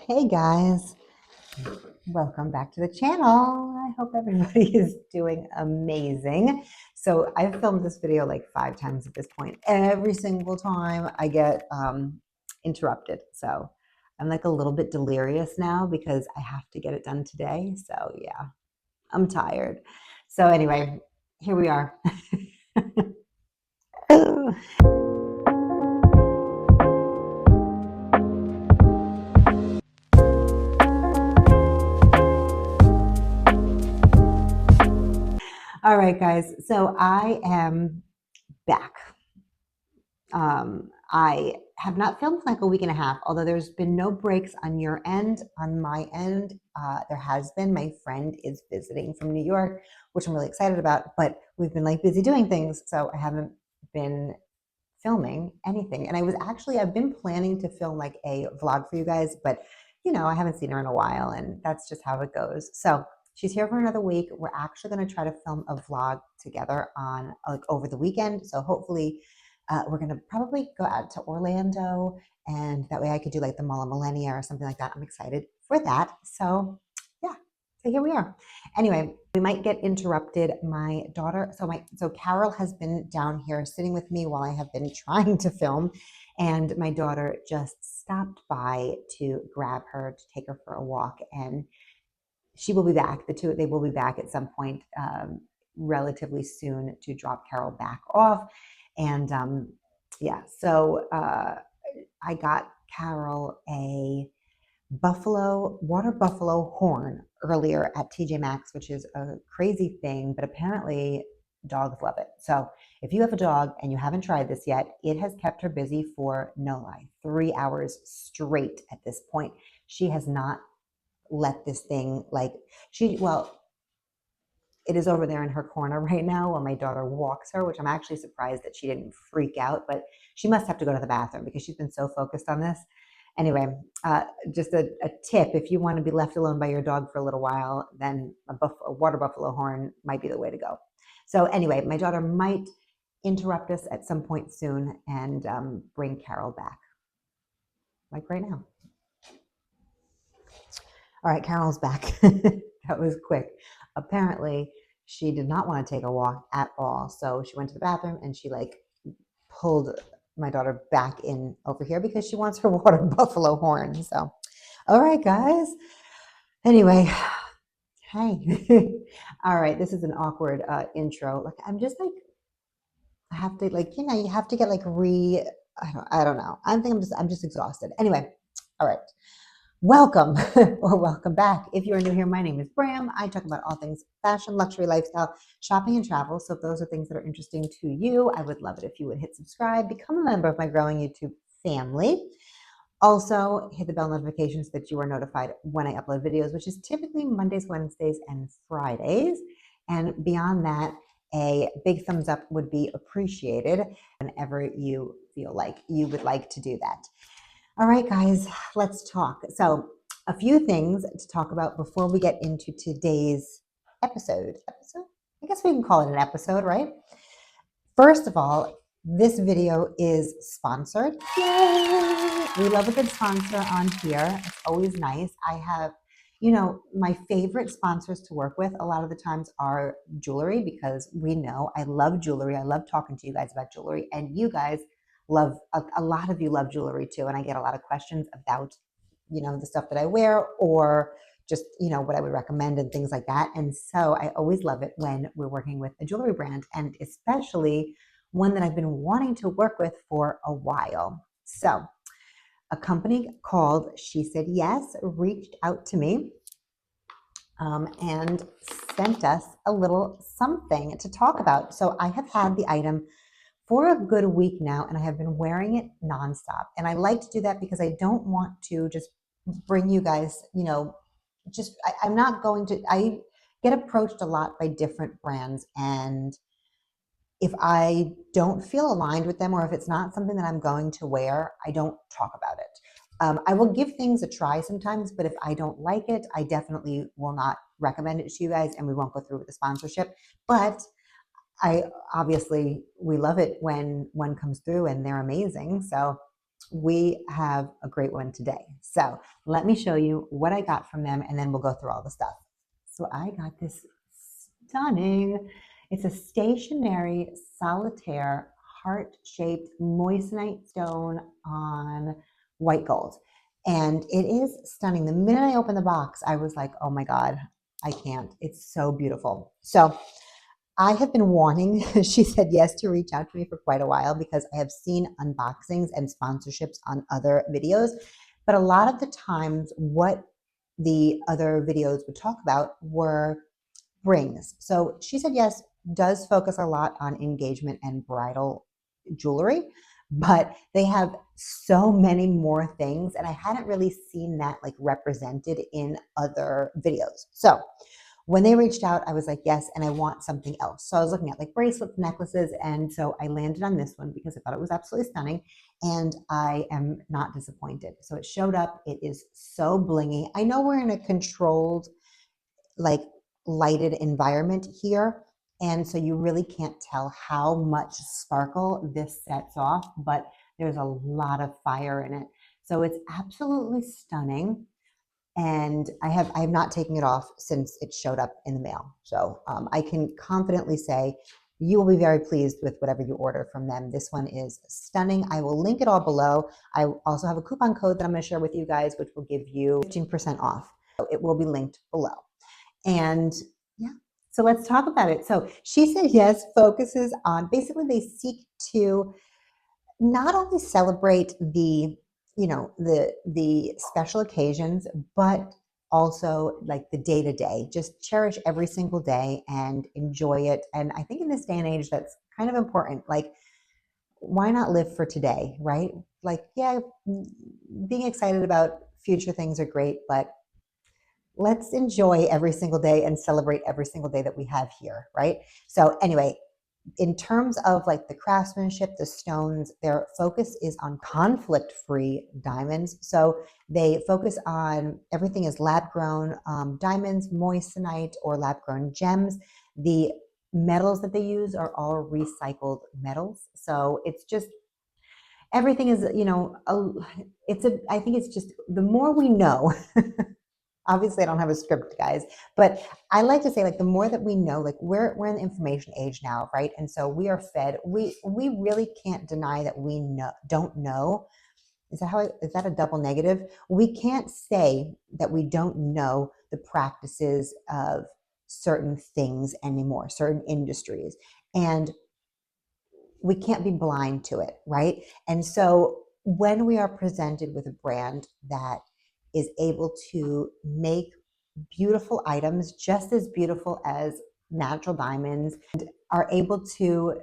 Hey guys, welcome back to the channel. I hope everybody is doing amazing. So I've filmed this video like 5 times at this point. Every single time I get interrupted. So I'm like a little bit delirious now because I have to get it done today. So yeah, I'm tired. So anyway, here we are. All right, guys. So I am back. I have not filmed for like a week and a half, although there's been no breaks on your end. On my end, there has been. My friend is visiting from New York, which I'm really excited about, but we've been like busy doing things, so I haven't been filming anything. And I've been planning to film like a vlog for you guys, but I haven't seen her in a while, and that's just how it goes. So she's here for another week. We're actually going to try to film a vlog together on like over the weekend. So hopefully we're going to probably go out to Orlando, and that way I could do like the Mall of Millennia or something like that. I'm excited for that. So yeah, so here we are. Anyway, we might get interrupted. My daughter, so Carol has been down here sitting with me while I have been trying to film, and my daughter just stopped by to grab her to take her for a walk, and she will be back. They will be back at some point relatively soon to drop Carol back off. And yeah, so I got Carol a water buffalo horn earlier at TJ Maxx, which is a crazy thing, but apparently dogs love it. So if you have a dog and you haven't tried this yet, it has kept her busy for, no lie, 3 hours straight at this point. She has not let this thing it is over there in her corner right now while my daughter walks her, which I'm actually surprised that she didn't freak out, but she must have to go to the bathroom because she's been so focused on this. Anyway, just a tip, if you want to be left alone by your dog for a little while, then a water buffalo horn might be the way to go. So anyway, my daughter might interrupt us at some point soon and bring Carol back, like right now. All right, Carol's back. That was quick. Apparently, she did not want to take a walk at all. So she went to the bathroom and she like pulled my daughter back in over here because she wants her water buffalo horn. So, all right, guys. Anyway, hey. All right, this is an awkward intro. Like I'm just like, I have to like, you have to get like I don't know. I'm just exhausted. Anyway, all right. Welcome or welcome back. If you're new here, my name is Bram. I talk about all things fashion, luxury, lifestyle, shopping, and travel. So if those are things that are interesting to you, I would love it if you would hit subscribe, become a member of my growing YouTube family. Also, hit the bell notification so that you are notified when I upload videos, which is typically Mondays, Wednesdays, and Fridays. And beyond that, a big thumbs up would be appreciated whenever you feel like you would like to do that. All right, guys, let's talk. So a few things to talk about before we get into today's episode. I guess we can call it an episode, right? First of all, this video is sponsored. Yay! We love a good sponsor on here. It's always nice. I have, my favorite sponsors to work with a lot of the times are jewelry, because we know I love jewelry. I love talking to you guys about jewelry, and you guys love, a lot of you love jewelry too, and I get a lot of questions about the stuff that I wear, or just what I would recommend and things like that. And so I always love it when we're working with a jewelry brand, and especially one that I've been wanting to work with for a while. So a company called She Said Yes reached out to me and sent us a little something to talk about. So I have had the item for a good week now, and I have been wearing it nonstop. And I like to do that because I don't want to just bring you guys, I'm not going to, I get approached a lot by different brands, and if I don't feel aligned with them, or if it's not something that I'm going to wear, I don't talk about it. I will give things a try sometimes, but if I don't like it, I definitely will not recommend it to you guys, and we won't go through with the sponsorship. But we love it when one comes through and they're amazing. So we have a great one today. So let me show you what I got from them and then we'll go through all the stuff. So I got this stunning, it's a stationary solitaire heart-shaped moissanite stone on white gold. And it is stunning. The minute I opened the box, I was like, oh my God, I can't. It's so beautiful. So I have been wanting, she said yes to reach out to me for quite a while because I have seen unboxings and sponsorships on other videos. But a lot of the times what the other videos would talk about were rings. So she said yes, does focus a lot on engagement and bridal jewelry, but they have so many more things. And I hadn't really seen that like represented in other videos. So when they reached out, I was like, yes, and I want something else. So I was looking at like bracelets, necklaces, and so I landed on this one because I thought it was absolutely stunning, and I am not disappointed. So it showed up. It is so blingy. I know we're in a controlled, like lighted environment here, and so you really can't tell how much sparkle this sets off, but there's a lot of fire in it. So it's absolutely stunning. And I have not taken it off since it showed up in the mail. So I can confidently say you will be very pleased with whatever you order from them. This one is stunning. I will link it all below. I also have a coupon code that I'm going to share with you guys, which will give you 15% off. So it will be linked below. And yeah, so let's talk about it. So she said yes, focuses on, basically they seek to not only celebrate the, you know, the special occasions, but also like the day to day. Just cherish every single day and enjoy it. And I think in this day and age, that's kind of important. Like, why not live for today, right? Like, yeah, being excited about future things are great, but let's enjoy every single day and celebrate every single day that we have here, right? So anyway, in terms of like the craftsmanship, the stones, their focus is on conflict-free diamonds. So they focus on everything is lab-grown diamonds, moissanite, or lab-grown gems. The metals that they use are all recycled metals. So it's just everything is, you know, I think it's just the more we know. Obviously, I don't have a script, guys, but I like to say, like, the more that we know, like, we're in the information age now, right? And so we are fed. We really can't deny that we don't know. Is that a double negative? We can't say that we don't know the practices of certain things anymore, certain industries, and we can't be blind to it, right? And so when we are presented with a brand that is able to make beautiful items, just as beautiful as natural diamonds, and are able to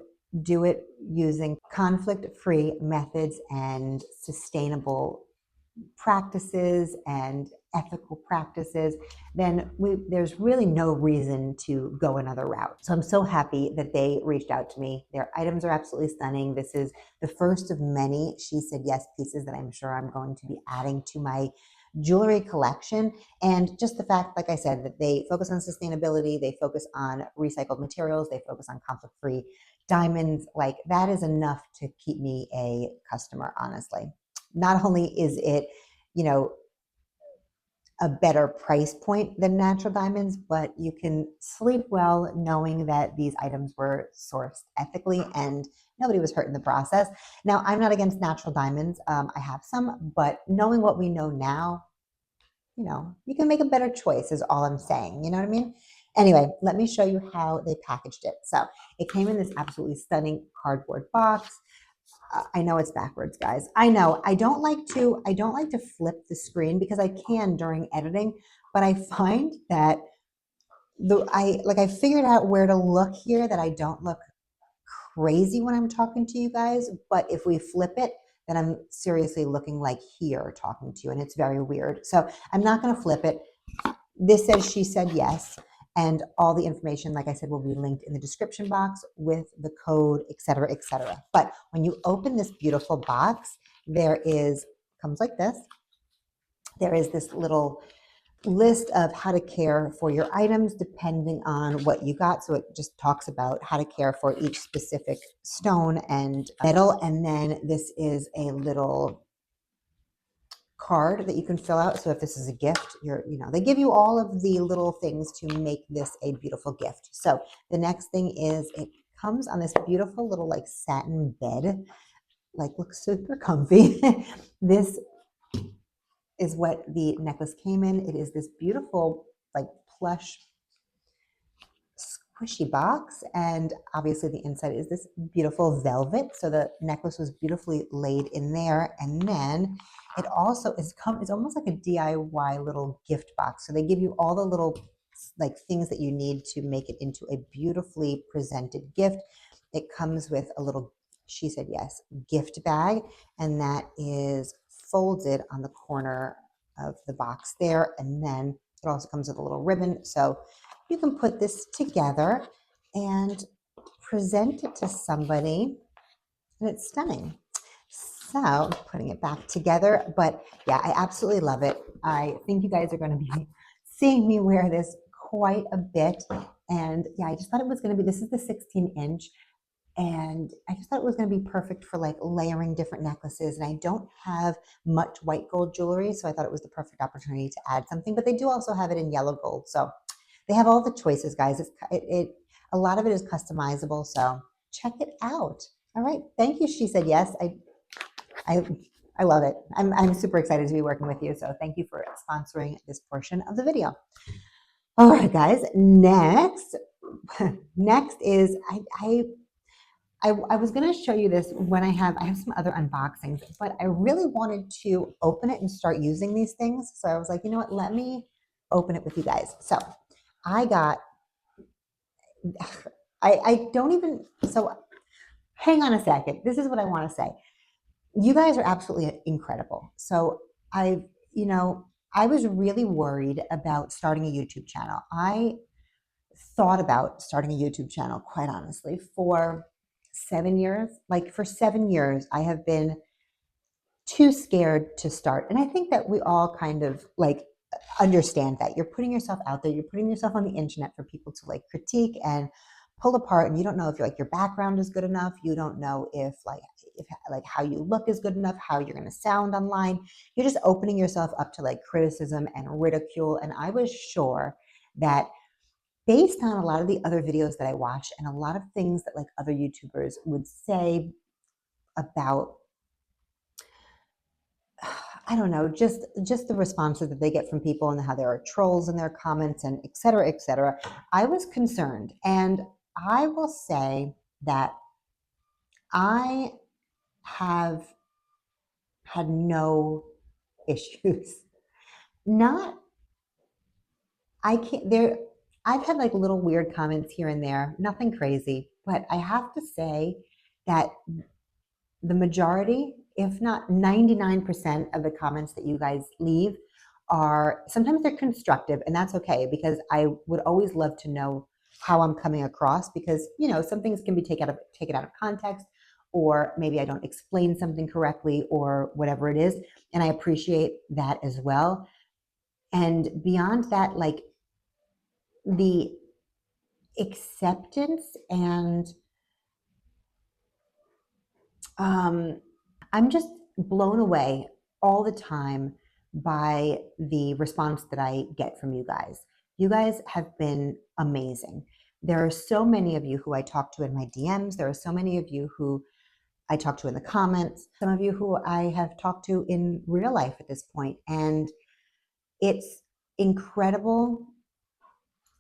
do it using conflict-free methods and sustainable practices and ethical practices, then there's really no reason to go another route. So I'm so happy that they reached out to me. Their items are absolutely stunning. This is the first of many, she said yes, pieces that I'm sure I'm going to be adding to my jewelry collection. And just the fact, like I said, that they focus on sustainability, they focus on recycled materials, they focus on conflict-free diamonds, like that is enough to keep me a customer, honestly. Not only is it, you know, a better price point than natural diamonds, but you can sleep well knowing that these items were sourced ethically and nobody was hurt in the process. Now, I'm not against natural diamonds. I have some, but knowing what we know now, you know, you can make a better choice is all I'm saying. You know what I mean? Anyway, let me show you how they packaged it. So it came in this absolutely stunning cardboard box. I know it's backwards, guys. I know. I don't like to flip the screen because I can during editing, but I find that I figured out where to look here that I don't look crazy when I'm talking to you guys. But if we flip it, then I'm seriously looking like here talking to you, and it's very weird. So I'm not going to flip it. This says she said yes. And all the information, like I said, will be linked in the description box with the code, et cetera, et cetera. But when you open this beautiful box, comes like this. There is this little list of how to care for your items depending on what you got. So it just talks about how to care for each specific stone and metal. And then this is a little card that you can fill out. So if this is a gift, they give you all of the little things to make this a beautiful gift. So the next thing is it comes on this beautiful little like satin bed, like looks super comfy. This is what the necklace came in. It is this beautiful like plush squishy box, and obviously the inside is this beautiful velvet, so the necklace was beautifully laid in there. And then it also it's almost like a DIY little gift box, so they give you all the little like things that you need to make it into a beautifully presented gift. It comes with a little, she said yes, gift bag, and that is folded on the corner of the box there. And then it also comes with a little ribbon, so you can put this together and present it to somebody, and it's stunning. So putting it back together, but yeah, I absolutely love it. I think you guys are going to be seeing me wear this quite a bit. And yeah, I just thought it was going to be, this is the 16-inch. And I just thought it was going to be perfect for like layering different necklaces. And I don't have much white gold jewelry, so I thought it was the perfect opportunity to add something. But they do also have it in yellow gold. So they have all the choices, guys. A lot of it is customizable, so check it out. All right, thank you. She said yes. I love it. I'm super excited to be working with you. So thank you for sponsoring this portion of the video. All right, guys. Next is I was going to show you this when I have some other unboxings, but I really wanted to open it and start using these things. So I was like, you know what? Let me open it with you guys. So I got, I don't even, so hang on a second. This is what I want to say. You guys are absolutely incredible. So I was really worried about starting a YouTube channel. I thought about starting a YouTube channel, quite honestly, for 7 years. Like for 7 years, I have been too scared to start. And I think that we all kind of like understand that you're putting yourself out there, you're putting yourself on the internet for people to like critique and pull apart, and you don't know if your background is good enough, you don't know if how you look is good enough, how you're going to sound online. You're just opening yourself up to like criticism and ridicule. And I was sure that based on a lot of the other videos that I watched and a lot of things that like other YouTubers would say about, I don't know, just the responses that they get from people and how there are trolls in their comments and et cetera, I was concerned. And I will say that I have had no issues. I've had like little weird comments here and there, nothing crazy, but I have to say that the majority, if not 99% of the comments that you guys leave are, sometimes they're constructive, and that's okay, because I would always love to know how I'm coming across, because some things can be taken out of context, or maybe I don't explain something correctly or whatever it is, and I appreciate that as well. And beyond that, like the acceptance and I'm just blown away all the time by the response that I get from you guys. You guys have been amazing. There are so many of you who I talk to in my DMs. There are so many of you who I talk to in the comments. Some of you who I have talked to in real life at this point. And it's incredible,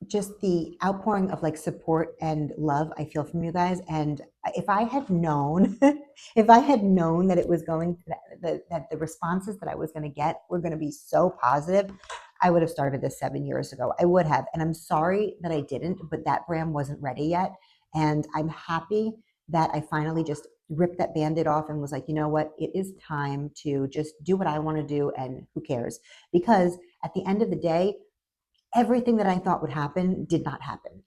just the outpouring of like support and love I feel from you guys. And if I had known, that it was going to, that the responses that I was going to get were going to be so positive, I would have started this 7 years ago. I would have. And I'm sorry that I didn't, but that Bram wasn't ready yet. And I'm happy that I finally just ripped that Band-Aid off and was like, you know what, it is time to just do what I want to do, and who cares? Because at the end of the day, everything that I thought would happen did not happen.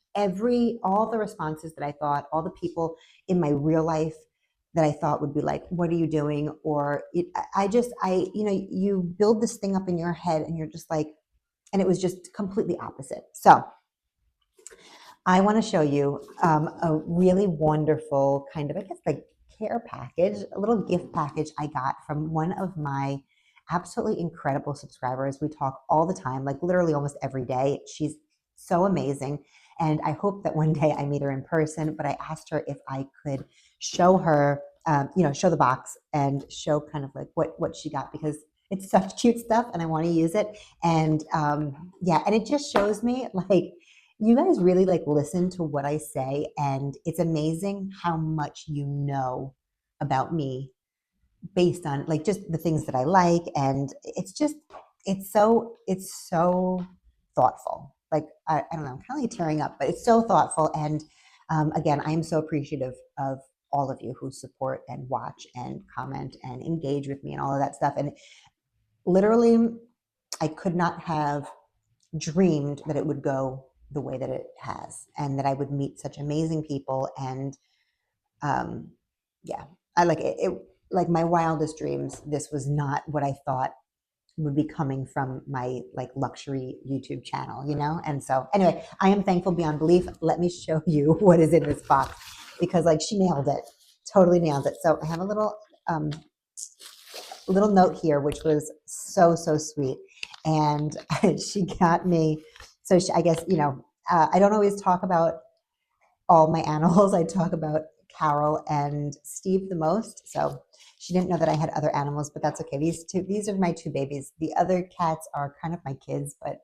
All the responses that I thought, all the people in my real life that I thought would be like, what are you doing? Or you build this thing up in your head and you're just like, and it was just completely opposite. So I want to show you a really wonderful kind of, I guess, like care package, a little gift package I got from one of my absolutely incredible subscribers. We talk all the time, like literally almost every day. She's so amazing. And I hope that one day I meet her in person, but I asked her if I could show her, show the box and show kind of like what she got, because it's such cute stuff and I want to use it. And yeah, and it just shows me like, you guys really like listen to what I say, and it's amazing how much you know about me based on like just the things that I like. And it's so thoughtful. Like, I don't know, I'm kind of like tearing up, but it's so thoughtful. And again, I am so appreciative of all of you who support and watch and comment and engage with me and all of that stuff. And literally, I could not have dreamed that it would go the way that it has, and that I would meet such amazing people. And yeah, I like it, like my wildest dreams, this was not what I thought would be coming from my like luxury YouTube channel, you know? And so anyway, I am thankful beyond belief. Let me show you what is in this box, because like she nailed it, totally nailed it. So I have a little note here, which was so, so sweet. And she got me, so she, I guess, I don't always talk about all my animals. I talk about Carol and Steve the most. So she didn't know that I had other animals, but that's okay. These are my two babies. The other cats are kind of my kids, but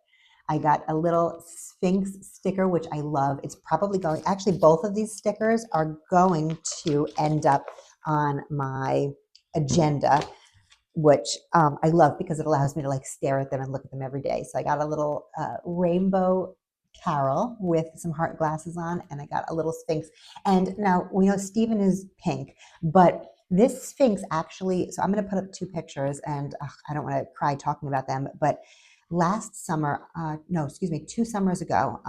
I got a little Sphinx sticker, which I love. It's probably going, actually, both of these stickers are going to end up on my agenda, which I love because it allows me to like stare at them and look at them every day. So I got a little rainbow Carol with some heart glasses on, and I got a little Sphinx. And now we know Steven is pink, but this Sphinx actually, so I'm going to put up two pictures, and I don't want to cry talking about them, but last summer, no, excuse me, 2 summers ago,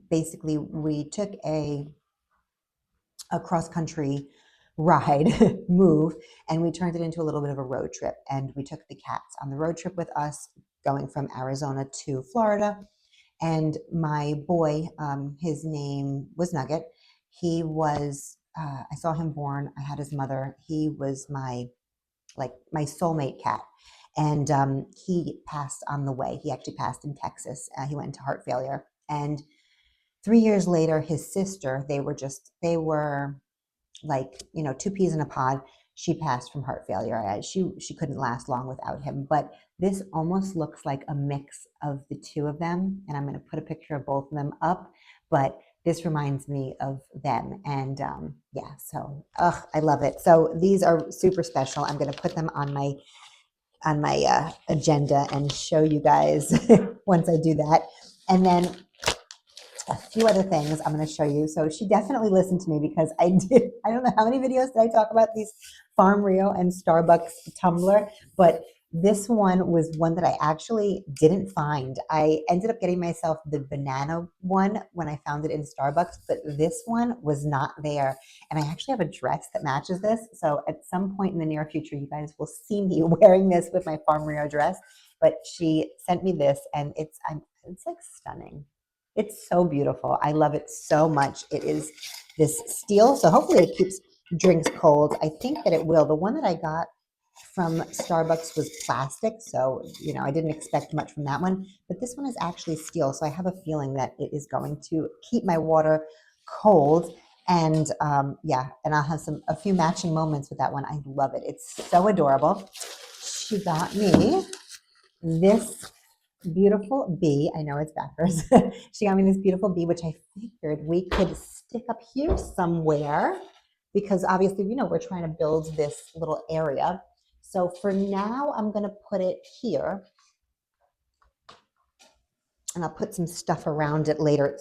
basically we took a cross-country ride move, and we turned it into a little bit of a road trip, and we took the cats on the road trip with us, going from Arizona to Florida. And my boy, his name was Nugget. He was, I saw him born. I had his mother. He was my soulmate cat. And he passed on the way. He actually passed in Texas. He went into heart failure. And 3 years later, his sister, they were like, two peas in a pod. She passed from heart failure. She couldn't last long without him. But this almost looks like a mix of the two of them. And I'm going to put a picture of both of them up. But this reminds me of them. And yeah, so I love it. So these are super special. I'm going to put them on my agenda and show you guys once I do that. And then a few other things I'm going to show you. So she definitely listened to me, because I don't know how many videos did I talk about these Farm Rio and Starbucks tumbler, but this one was one that I actually didn't find. I ended up getting myself the banana one when I found it in Starbucks, but this one was not there. And I actually have a dress that matches this. So at some point in the near future, you guys will see me wearing this with my Farm Rio dress. But she sent me this, and it's like stunning. It's so beautiful. I love it so much. It is this steel, so hopefully it keeps drinks cold. I think that it will. The one that I got from Starbucks was plastic, so I didn't expect much from that one. But this one is actually steel, so I have a feeling that it is going to keep my water cold. And yeah, and I'll have a few matching moments with that one. I love it. It's so adorable. She got me this beautiful bee. I know it's backwards. She got me this beautiful bee, which I figured we could stick up here somewhere, because obviously, we're trying to build this little area. So for now, I'm going to put it here, and I'll put some stuff around it later.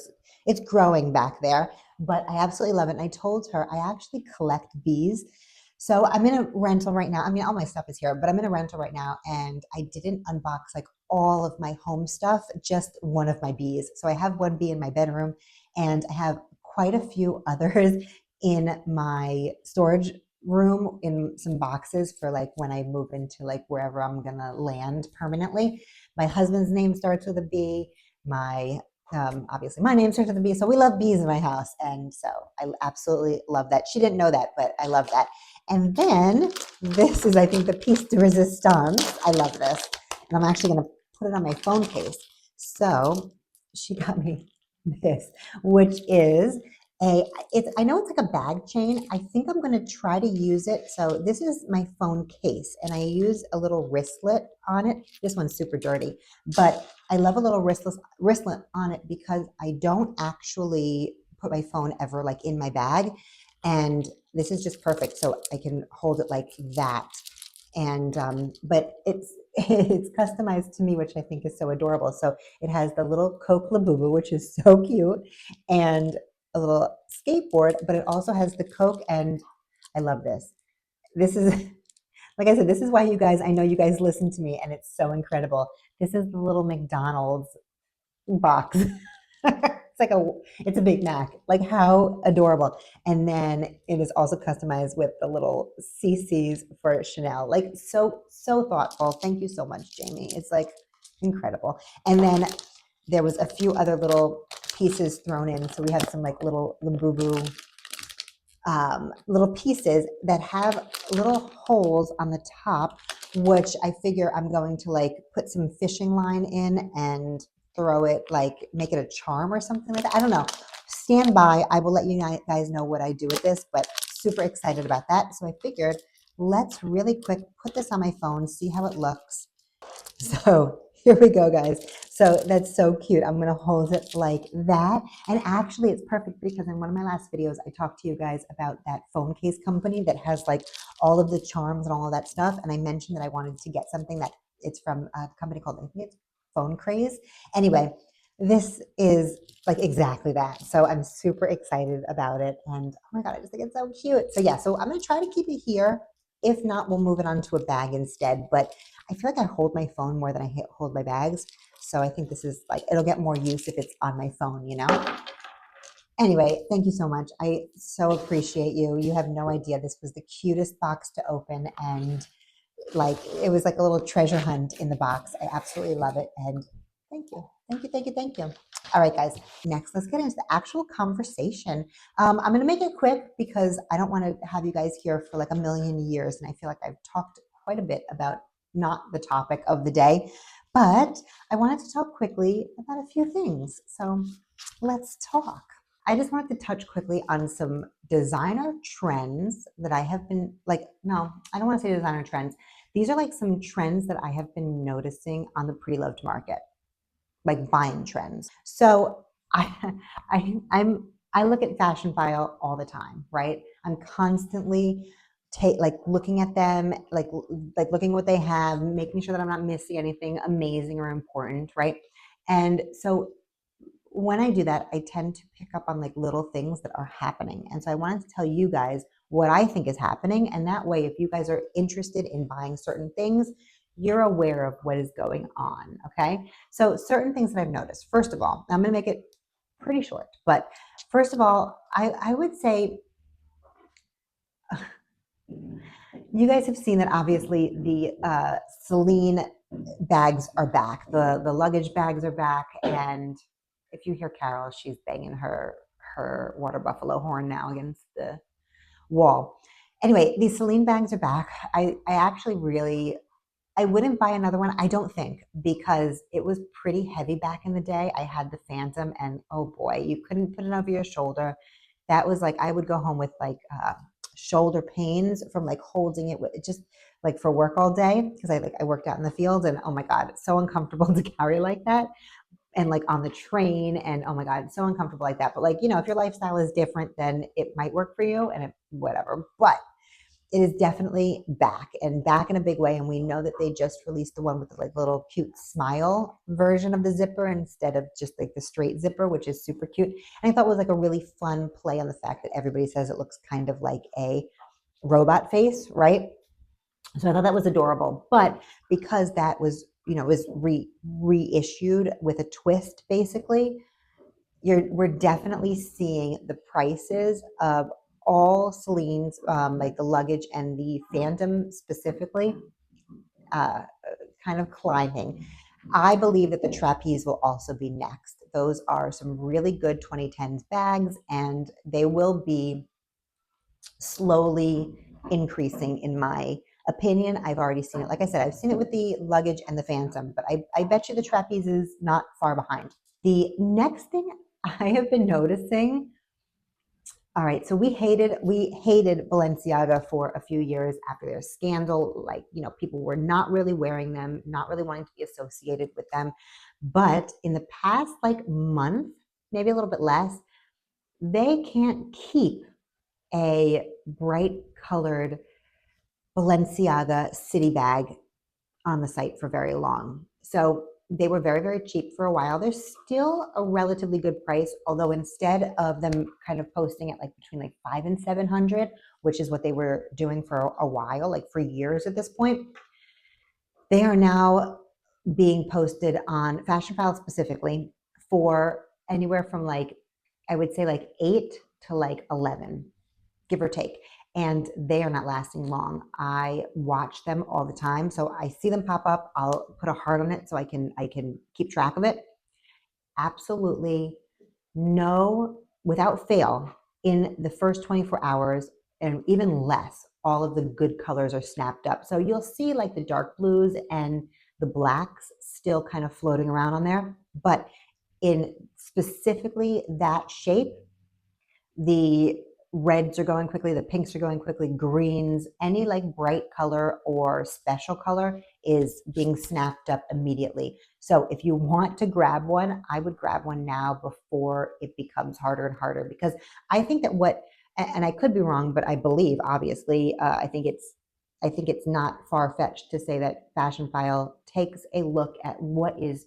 It's growing back there, but I absolutely love it. And I told her I actually collect bees. So I'm in a rental right now. I mean, all my stuff is here, but I'm in a rental right now, and I didn't unbox like all of my home stuff, just one of my bees. So I have one bee in my bedroom, and I have quite a few others in my storage room in some boxes for like when I move into like wherever I'm gonna land permanently. My husband's name starts with a B. Obviously my name starts with a B. So we love bees in my house. And so I absolutely love that. She didn't know that, but I love that. And then this is, I think, the piece de resistance. I love this. And I'm actually going to put it on my phone case. So she got me this, which is I know it's like a bag chain. I think I'm going to try to use it. So this is my phone case, and I use a little wristlet on it. This one's super dirty, but I love a little wristlet on it because I don't actually put my phone ever like in my bag. And this is just perfect. So I can hold it like that. And, but it's customized to me, which I think is so adorable. So it has the little Coke Labubu, which is so cute, and a little skateboard, but it also has the Coke, and I love this. This is, like I said, this is why you guys, I know you guys listen to me, and it's so incredible. This is the little McDonald's box. It's a Big Mac. Like, how adorable. And then it is also customized with the little CCs for Chanel. Like, so thoughtful. Thank you so much, Jamie. It's like incredible. And then there was a few other little pieces thrown in. So we have some like little Labubu little pieces that have little holes on the top, which I figure I'm going to like put some fishing line in and throw it, like make it a charm or something like that. I don't know. Stand by. I will let you guys know what I do with this, but super excited about that. So I figured let's really quick put this on my phone, see how it looks. So here we go, guys. So that's so cute. I'm going to hold it like that. And actually, it's perfect because in one of my last videos, I talked to you guys about that phone case company that has like all of the charms and all of that stuff. And I mentioned that I wanted to get something that it's from a company called, I think it's Phone Craze. Anyway, this is like exactly that. So I'm super excited about it. And oh my God, I just think it's so cute. So yeah, so I'm going to try to keep it here. If not, we'll move it onto a bag instead. But I feel like I hold my phone more than I hold my bags. So I think this is like, it'll get more use if it's on my phone, you know? Anyway, thank you so much. I so appreciate you. You have no idea. This was the cutest box to open. And like, it was like a little treasure hunt in the box. I absolutely love it. And thank you. Thank you, thank you, thank you. All right, guys. Next, let's get into the actual conversation. I'm going to make it quick because I don't want to have you guys here for like a million years. And I feel like I've talked quite a bit about not the topic of the day, but I wanted to talk quickly about a few things. So let's talk. I just wanted to touch quickly on some designer trends that I have been like, no, I don't want to say designer trends. These are like some trends that I have been noticing on the pre-loved market, like buying trends. So I look at Fashion File all the time, right? I'm constantly like looking at them, like looking what they have, making sure that I'm not missing anything amazing or important, right? And so when I do that, I tend to pick up on like little things that are happening. And so I wanted to tell you guys what I think is happening. And that way, if you guys are interested in buying certain things, you're aware of what is going on. Okay. So certain things that I've noticed. First of all, I'm going to make it pretty short, but first of all, I would say you guys have seen that obviously the Celine bags are back. The luggage bags are back. And if you hear Carol, she's banging her water buffalo horn now against the wall. Anyway, these Celine bags are back. I actually really, I wouldn't buy another one, I don't think, because it was pretty heavy back in the day. I had the Phantom, and oh boy, you couldn't put it over your shoulder. That was like, I would go home with like shoulder pains from like holding it with just like for work all day, because I worked out in the field, and oh my God, it's so uncomfortable to carry like that. And like on the train, and oh my God, it's so uncomfortable like that. But like, you know, if your lifestyle is different, then it might work for you, and whatever. But it is definitely back, and back in a big way. And we know that they just released the one with the like little cute smile version of the zipper instead of just like the straight zipper, which is super cute. And I thought it was like a really fun play on the fact that everybody says it looks kind of like a robot face, right? So I thought that was adorable. But because that was, you know, was reissued with a twist, basically, we're definitely seeing the prices of all Celine's, like the luggage and the Phantom specifically, kind of climbing. I believe that the trapeze will also be next. Those are some really good 2010s bags, and they will be slowly increasing in my opinion. I've already seen it. Like I said, I've seen it with the luggage and the Phantom, but I bet you the trapeze is not far behind. The next thing I have been noticing, all right, so we hated Balenciaga for a few years after their scandal. Like, people were not really wearing them, not really wanting to be associated with them. But in the past like month, maybe a little bit less, they can't keep a bright colored Balenciaga city bag on the site for very long. So they were very, very cheap for a while. They're still a relatively good price, although instead of them kind of posting at like between like 500 and 700, which is what they were doing for a while, like for years at this point, they are now being posted on Fashion File specifically for anywhere from like, I would say like 8 to like 11, give or take. And they are not lasting long. I watch them all the time. So I see them pop up. I'll put a heart on it so I can keep track of it. Absolutely no, without fail, in the first 24 hours and even less, all of the good colors are snapped up. So you'll see like the dark blues and the blacks still kind of floating around on there. But in specifically that shape, the reds are going quickly, the pinks are going quickly, greens, any like bright color or special color is being snapped up immediately. So if you want to grab one, I would grab one now before it becomes harder and harder, because I think that and I could be wrong, but I believe, obviously, I think it's not far-fetched to say that Fashion File takes a look at what is,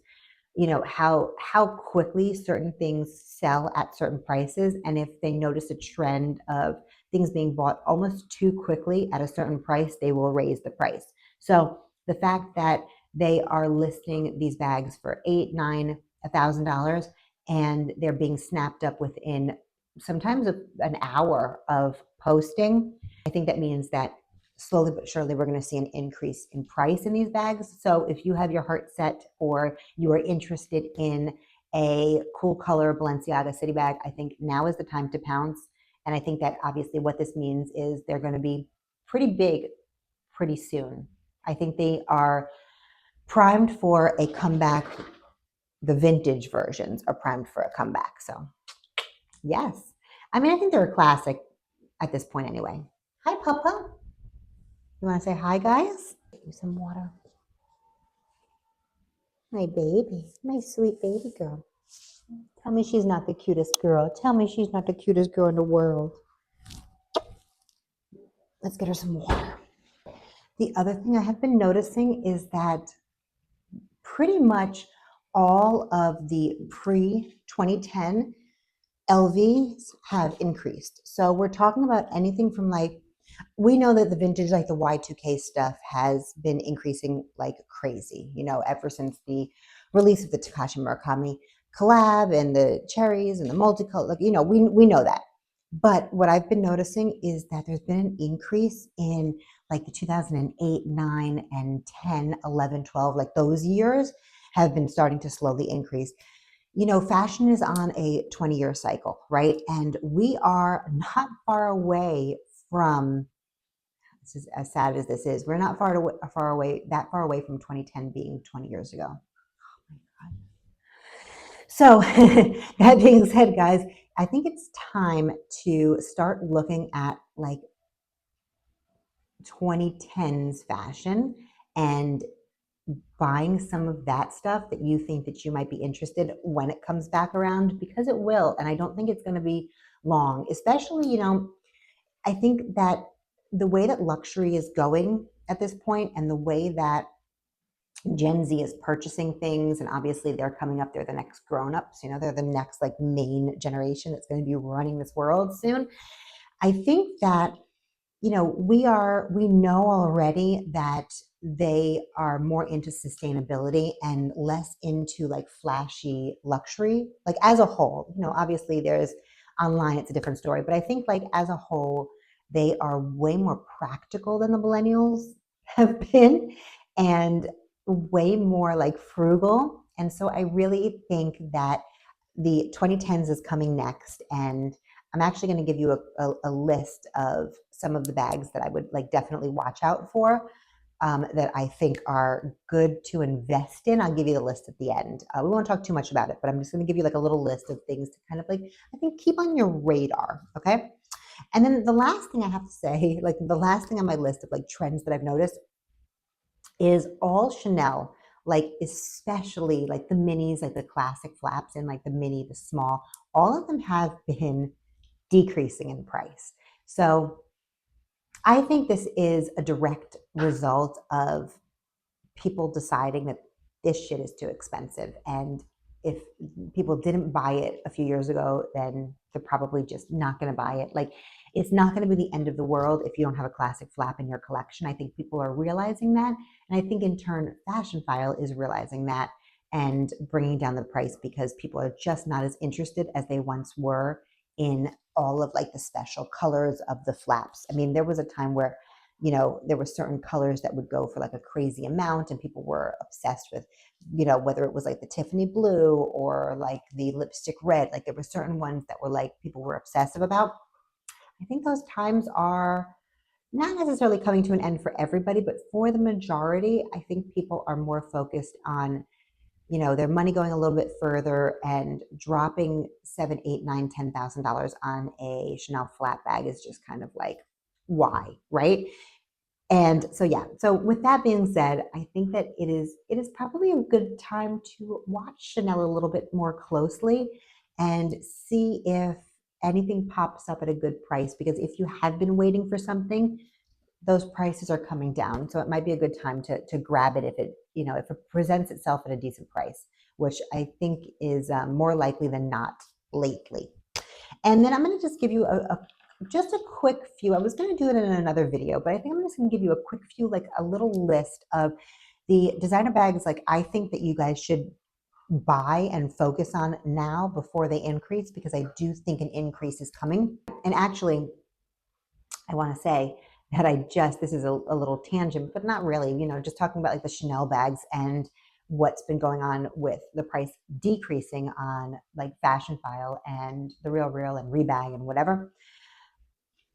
how quickly certain things sell at certain prices. And if they notice a trend of things being bought almost too quickly at a certain price, they will raise the price. So the fact that they are listing these bags for $8, $9, $1,000, and they're being snapped up within sometimes an hour of posting, I think that means that slowly but surely we're going to see an increase in price in these bags. So if you have your heart set or you are interested in a cool color Balenciaga city bag, I think now is the time to pounce. And I think that obviously what this means is they're going to be pretty big pretty soon. I think they are primed for a comeback. The vintage versions are primed for a comeback. So yes, I mean, I think they're a classic at this point anyway. Hi, Papa. You want to say hi, guys? Get you some water. My baby, my sweet baby girl. Tell me she's not the cutest girl. Tell me she's not the cutest girl in the world. Let's get her some water. The other thing I have been noticing is that pretty much all of the pre-2010 LVs have increased. So we're talking about anything from like, we know that the vintage, like the Y2K stuff, has been increasing like crazy, ever since the release of the Takashi Murakami collab and the cherries and the multicolor, like, we know that. But what I've been noticing is that there's been an increase in like the 2008, 9, and 10, 11, 12, like those years have been starting to slowly increase. Fashion is on a 20-year cycle, right? And we are not far away from, this is as sad as this is, we're not that far away from 2010 being 20 years ago. Oh my God. So that being said, guys, I think it's time to start looking at like 2010s fashion and buying some of that stuff that you think that you might be interested when it comes back around, because it will. And I don't think it's going to be long, especially, I think that the way that luxury is going at this point and the way that Gen Z is purchasing things, and obviously they're coming up, they're the next grown-ups, they're the next like main generation that's going to be running this world soon. I think that we know already that they are more into sustainability and less into like flashy luxury, like as a whole. Obviously there's online, it's a different story, but I think like as a whole, they are way more practical than the millennials have been, and way more like frugal. And so I really think that the 2010s is coming next, and I'm actually going to give you a list of some of the bags that I would like definitely watch out for, that I think are good to invest in. I'll give you the list at the end. We won't talk too much about it, but I'm just going to give you like a little list of things to kind of like, I think, keep on your radar. Okay. And then the last thing I have to say, like the last thing on my list of like trends that I've noticed is all Chanel, like especially like the minis, like the classic flaps and like the mini, the small, all of them have been decreasing in price. So I think this is a direct result of people deciding that this shit is too expensive. And if people didn't buy it a few years ago, then they're probably just not going to buy it. Like, it's not going to be the end of the world if you don't have a classic flap in your collection. I think people are realizing that. And I think in turn, Fashionphile is realizing that and bringing down the price because people are just not as interested as they once were in all of like the special colors of the flaps. I mean, there was a time where, you know, there were certain colors that would go for like a crazy amount and people were obsessed with, you know, whether it was like the Tiffany blue or like the lipstick red, like there were certain ones that were like people were obsessive about. I think those times are not necessarily coming to an end for everybody, but for the majority, I think people are more focused on, you know, their money going a little bit further and dropping $7, $8, $9, $10,000 on a Chanel flat bag is just kind of like, why, right? And so, yeah, so with that being said, I think that it is probably a good time to watch Chanel a little bit more closely and see if anything pops up at a good price. Because if you have been waiting for something, those prices are coming down. So it might be a good time to grab it if it, you know, if it presents itself at a decent price, which I think is more likely than not lately. And then I'm going to just give you just a quick few. I was going to do it in another video, but I think I'm just going to give you a quick few, like a little list of the designer bags like I think that you guys should buy and focus on now before they increase, because I do think an increase is coming. And actually, I want to say that this is a little tangent, but not really, you know, just talking about like the Chanel bags and what's been going on with the price decreasing on like Fashionphile and the Real Real and Rebag and whatever.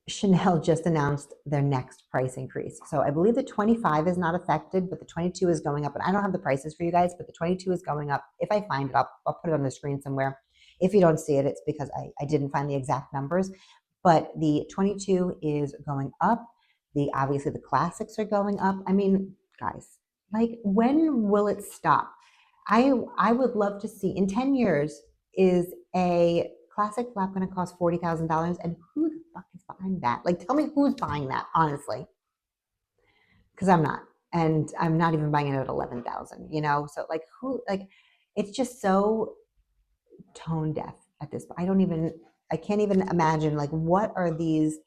Chanel just announced their next price increase. So I believe the 25 is not affected, but the 22 is going up. And I don't have the prices for you guys, but the 22 is going up. If I find it, I'll put it on the screen somewhere. If you don't see it, it's because I didn't find the exact numbers. But the 22 is going up. Obviously the classics are going up. I mean, guys, like when will it stop? I would love to see in 10 years, is a classic flap going to cost $40,000? And who the fuck is buying that? Like, tell me who's buying that, honestly. Because I'm not. And I'm not even buying it at 11,000, you know? So like who, like, it's just so tone deaf at this point. I can't even imagine like what are these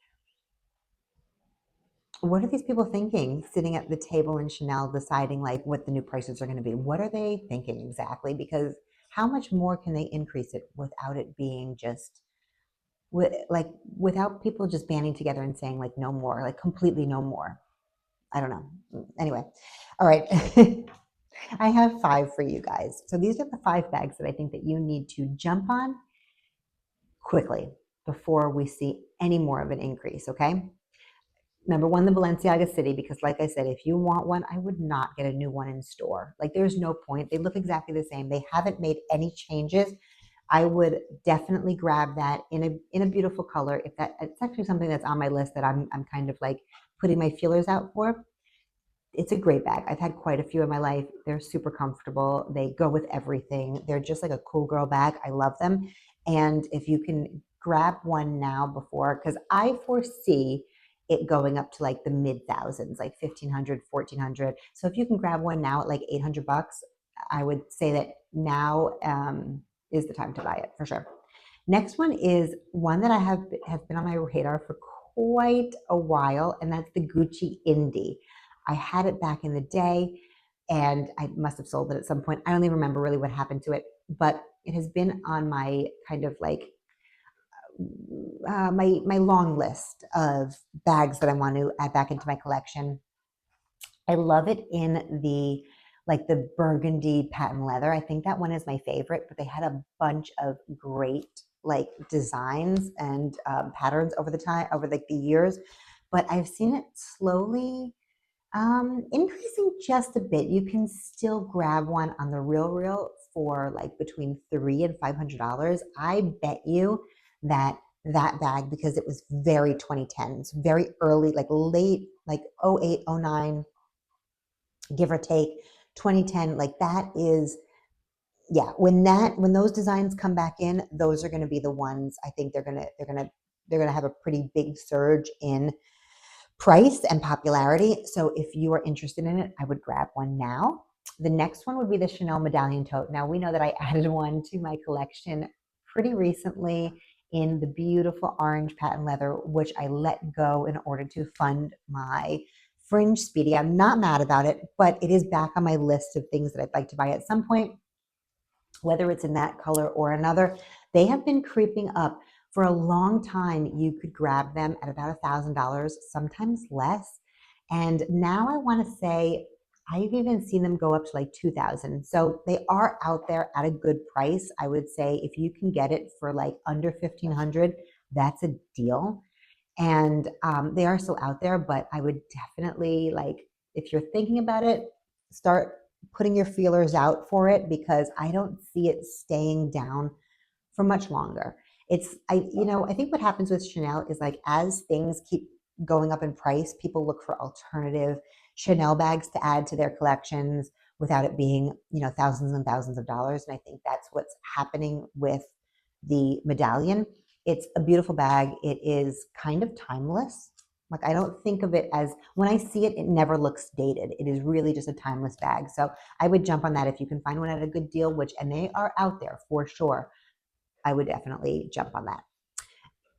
people thinking sitting at the table in Chanel deciding like what the new prices are going to be? What are they thinking exactly? Because how much more can they increase it without it being just without people just banding together and saying like no more, like completely no more? I don't know. Anyway, all right. I have 5 for you guys. So these are the 5 bags that I think that you need to jump on quickly before we see any more of an increase, okay? Number 1, the Balenciaga City, because like I said, if you want one, I would not get a new one in store. Like there's no point. They look exactly the same. They haven't made any changes. I would definitely grab that in a beautiful color. If that, it's actually something that's on my list that I'm kind of like putting my feelers out for. It's a great bag. I've had quite a few in my life. They're super comfortable. They go with everything. They're just like a cool girl bag. I love them. And if you can grab one now before, because I foresee it going up to like the mid thousands, like 1,500, 1,400. So if you can grab one now at like $800, I would say that now is the time to buy it for sure. Next one is one that I have been on my radar for quite a while, and that's the Gucci Indie. I had it back in the day, and I must have sold it at some point. I don't even remember really what happened to it, but it has been on my kind of like my long list of bags that I want to add back into my collection. I love it in the like the burgundy patent leather. I think that one is my favorite, but they had a bunch of great like designs and patterns over the years. but I've seen it slowly increasing just a bit. You can still grab one on the real for like between $300 and $500. I bet you that that bag, because it was very 2010s, very early, like late, like 08, 09, give or take, 2010, like that is, yeah, when those designs come back in, those are going to be the ones. I think they're going to have a pretty big surge in price and popularity. So if you are interested in it, I would grab one now. The next one would be the Chanel medallion tote. Now we know that I added one to my collection pretty recently in the beautiful orange patent leather, which I let go in order to fund my fringe speedy. I'm not mad about it, but it is back on my list of things that I'd like to buy at some point, whether it's in that color or another. They have been creeping up. For a long time, you could grab them at about $1,000, sometimes less. And now I want to say I've even seen them go up to like 2,000. So they are out there at a good price. I would say if you can get it for like under 1,500, that's a deal. And they are still out there, but I would definitely, like, if you're thinking about it, start putting your feelers out for it, because I don't see it staying down for much longer. I think what happens with Chanel is, like, as things keep going up in price, people look for alternative Chanel bags to add to their collections without it being, thousands and thousands of dollars. And I think that's what's happening with the medallion. It's a beautiful bag. It is kind of timeless. Like, I don't think of it as, when I see it, it never looks dated. It is really just a timeless bag. So I would jump on that if you can find one at a good deal, and they are out there for sure. I would definitely jump on that.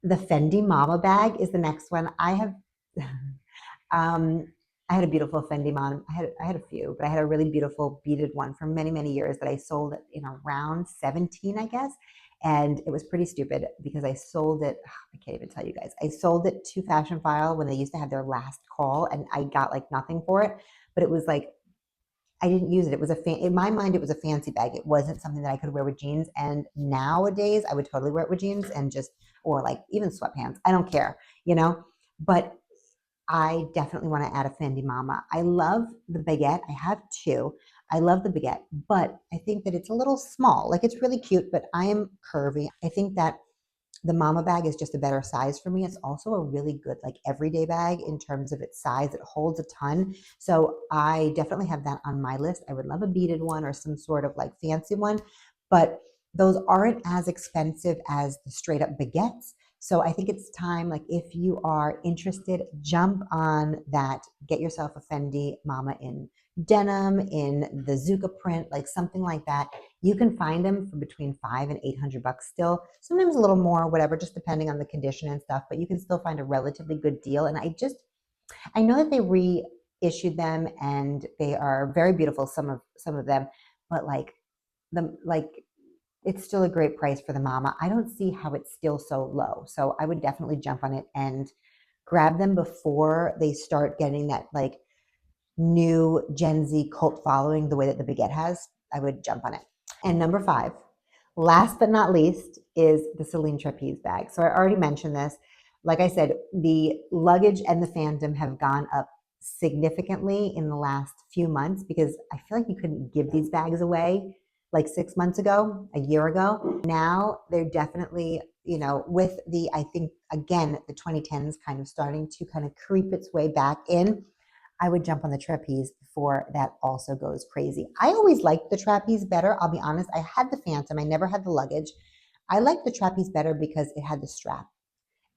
The Fendi Mama bag is the next one. I have, I had a beautiful Fendi Mama. I had a few, but I had a really beautiful beaded one for many, many years that I sold in around 17, I guess. And it was pretty stupid because I sold it. I can't even tell you guys. I sold it to Fashion File when they used to have their last call, and I got like nothing for it. But it was like, I didn't use it. It was in my mind, it was a fancy bag. It wasn't something that I could wear with jeans. And nowadays, I would totally wear it with jeans and or like even sweatpants. I don't care, But I definitely want to add a Fendi Mama. I love the baguette. I have two. I love the baguette, but I think that it's a little small. Like, it's really cute, but I am curvy. I think that the Mama bag is just a better size for me. It's also a really good, like, everyday bag in terms of its size. It holds a ton. So I definitely have that on my list. I would love a beaded one or some sort of like fancy one, but those aren't as expensive as the straight up baguettes. So I think it's time, like, if you are interested, jump on that. Get yourself a Fendi Mama in denim, in the Zuka print, like something like that. You can find them for between $500 and $800 still, sometimes a little more, whatever, just depending on the condition and stuff, but you can still find a relatively good deal. And I know that they reissued them and they are very beautiful, some of them, but it's still a great price for the Mama. I don't see how it's still so low. So I would definitely jump on it and grab them before they start getting that like new Gen Z cult following the way that the baguette has. I would jump on it. And number 5, last but not least, is the Celine trapeze bag. So I already mentioned this. Like I said, the luggage and the fandom have gone up significantly in the last few months, because I feel like you couldn't give these bags away like 6 months ago, a year ago. Now they're definitely, with I think, again, the 2010s kind of starting to kind of creep its way back in. I would jump on the trapeze before that also goes crazy. I always liked the trapeze better. I'll be honest. I had the Phantom. I never had the luggage. I liked the trapeze better because it had the strap.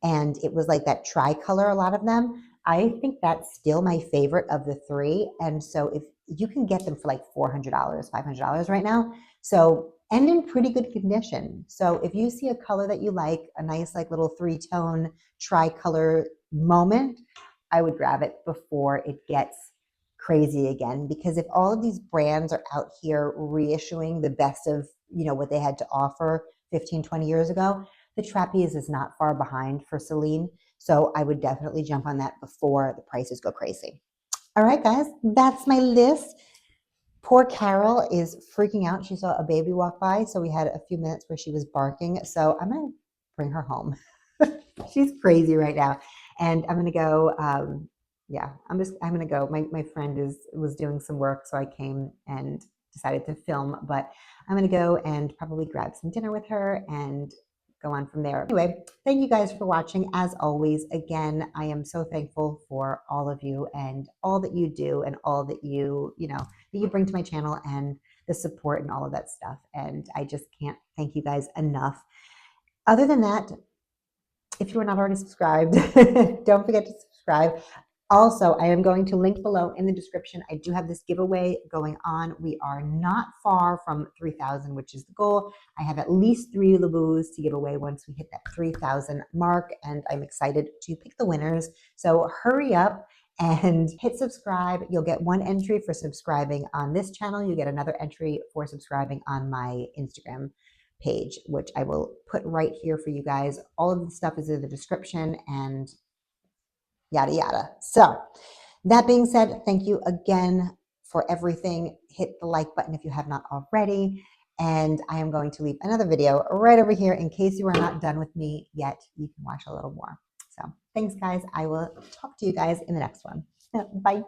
And it was like that tricolor, a lot of them. I think that's still my favorite of the 3. And so if you can get them for like $400, $500 right now. So, and in pretty good condition. So if you see a color that you like, a nice like little 3-tone tricolor moment, I would grab it before it gets crazy again. Because if all of these brands are out here reissuing the best of, what they had to offer 15, 20 years ago, the trapeze is not far behind for Celine. So I would definitely jump on that before the prices go crazy. All right, guys, that's my list. Poor Carol is freaking out. She saw a baby walk by. So we had a few minutes where she was barking. So I'm going to bring her home. She's crazy right now. And I'm gonna go. Yeah, I'm gonna go. My friend was doing some work, so I came and decided to film. But I'm gonna go and probably grab some dinner with her and go on from there. Anyway, thank you guys for watching. As always, again, I am so thankful for all of you and all that you do and all that you know that you bring to my channel and the support and all of that stuff. And I just can't thank you guys enough. Other than that, if you are not already subscribed, don't forget to subscribe. Also, I am going to link below in the description. I do have this giveaway going on. We are not far from 3,000, which is the goal. I have at least 3 Labus to give away once we hit that 3,000 mark, and I'm excited to pick the winners. So hurry up and hit subscribe. You'll get 1 entry for subscribing on this channel. You get another entry for subscribing on my Instagram page, which I will put right here for you guys. All of the stuff is in the description and yada yada. So that being said, thank you again for everything. Hit the like button if you have not already. And I am going to leave another video right over here in case you are not done with me yet. You can watch a little more. So thanks, guys. I will talk to you guys in the next one. Bye.